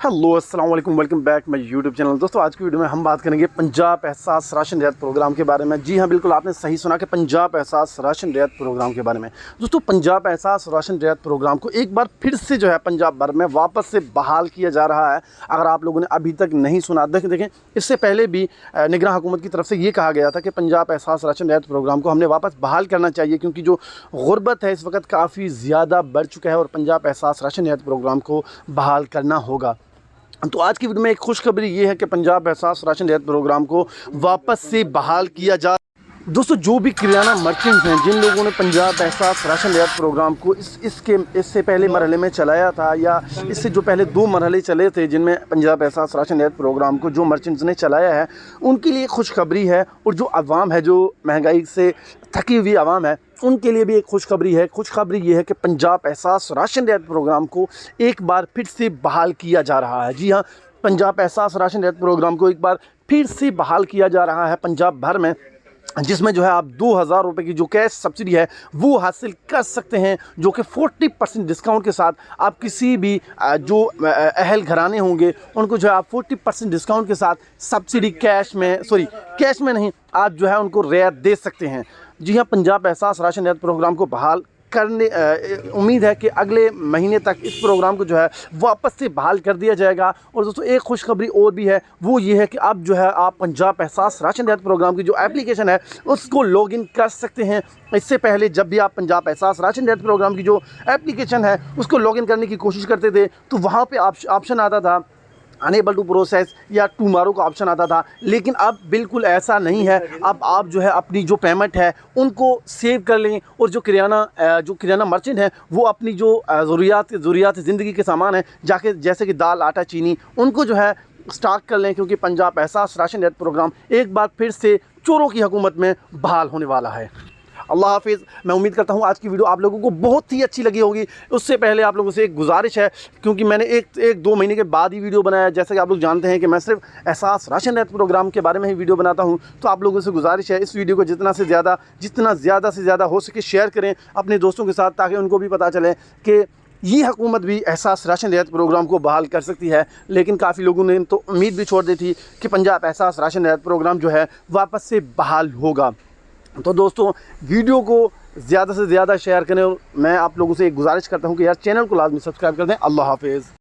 Hello अस्सलाम वालेकुम, welcome back my YouTube channel. दोस्तों आज की वीडियो में हम बात करेंगे पंजाब एहसास राशन रियायत प्रोग्राम के बारे में। जी हाँ, बिल्कुल आपने सही सुना कि पंजाब एहसास राशन रियायत प्रोग्राम के बारे में। दोस्तों पंजाब एहसास राशन रियायत प्रोग्राम को एक बार फिर से जो है पंजाब भर में वापस से बहाल किया जा रहा है। अगर आप लोगों ने अभी तक नहीं सुना, देखें इससे पहले भी निगरान हुकूमत की तरफ से ये कहा गया था कि पंजाब एहसास राशन रियायत प्रोग्राम को हमने वापस बहाल करना चाहिए, क्योंकि जो गुर्बत है इस वक्त काफ़ी ज़्यादा बढ़ चुका है और पंजाब एहसास राशन रियायत प्रोग्राम को बहाल करना होगा। तो आज की वीडियो में एक खुशखबरी ये है कि पंजाब एहसास राशन रियायत प्रोग्राम को वापस से बहाल किया जा। दोस्तों जो भी किराना मर्चेंट्स हैं, जिन लोगों ने पंजाब एहसास राशन रियायत प्रोग्राम को इससे पहले मरहले में चलाया था, या इससे जो पहले 2 मरहले चले थे जिनमें पंजाब एहसास राशन रियायत प्रोग्राम को जो मर्चेंट्स ने चलाया है, उनके लिए खुशखबरी है। और जो अवाम है, जो महंगाई से थकी हुई अवाम है, उनके लिए भी एक खुशखबरी है। खुशखबरी ये है कि पंजाब एहसास राशन रियायत प्रोग्राम को एक बार फिर से बहाल किया जा रहा है। जी हाँ, पंजाब एहसास राशन रियायत प्रोग्राम को एक बार फिर से बहाल किया जा रहा है पंजाब भर में, जिसमें जो है आप 2000 रुपये की जो कैश सब्सिडी है वो हासिल कर सकते हैं, जो कि 40% डिस्काउंट के साथ आप किसी भी जो अहल घराने होंगे उनको जो है आप 40% डिस्काउंट के साथ सब्सिडी कैश में नहीं, आप जो है उनको रियायत दे सकते हैं। जी हाँ, पंजाब एहसास राशन रियायत प्रोग्राम को बहाल करने उम्मीद है कि अगले महीने तक इस प्रोग्राम को जो है वापस से बहाल कर दिया जाएगा। और दोस्तों एक खुशखबरी और भी है, वो ये है कि अब जो है आप पंजाब एहसास राशन रियायत प्रोग्राम की जो एप्लीकेशन है उसको लॉगिन कर सकते हैं। इससे पहले जब भी आप पंजाब एहसास राशन रियायत प्रोग्राम की जो एप्लीकेशन है उसको लॉगिन करने की कोशिश करते थे तो वहाँ पे ऑप्शन आता था अनेबल टू प्रोसेस या टुमारो का ऑप्शन आता था, लेकिन अब बिल्कुल ऐसा नहीं है। अब आप जो है अपनी जो पेमेंट है उनको सेव कर लें, और जो किराना मर्चेंट है वो अपनी जो ज़रूरियात ज़िंदगी के सामान हैं, जाके जैसे कि दाल, आटा, चीनी, उनको जो है स्टॉक कर लें, क्योंकि पंजाब एहसास राशन रियायत प्रोग्राम एक बार फिर से चोरों की हुकूमत में बहाल होने वाला है। अल्लाह हाफिज़। मैं उम्मीद करता हूँ आज की वीडियो आप लोगों को बहुत ही अच्छी लगी होगी। उससे पहले आप लोगों से एक गुजारिश है, क्योंकि मैंने एक 2 महीने के बाद ही वीडियो बनाया, जैसे कि आप लोग जानते हैं कि मैं सिर्फ एहसास राशन रियायत प्रोग्राम के बारे में ही वीडियो बनाता हूँ। तो आप लोगों से गुजारिश है, इस वीडियो को जितना ज़्यादा से ज़्यादा हो सके शेयर करें अपने दोस्तों के साथ, ताकि उनको भी पता चले कि ये हुकूमत भी एहसास राशन रियायत प्रोग्राम को बहाल कर सकती है। लेकिन काफ़ी लोगों ने तो उम्मीद भी छोड़ दी थी कि पंजाब एहसास राशन रियायत प्रोग्राम जो है वापस से बहाल होगा। तो दोस्तों वीडियो को ज़्यादा से ज़्यादा शेयर करें, और मैं आप लोगों से एक गुजारिश करता हूं कि यार चैनल को लाजमी सब्सक्राइब कर दें। अल्लाह हाफिज़।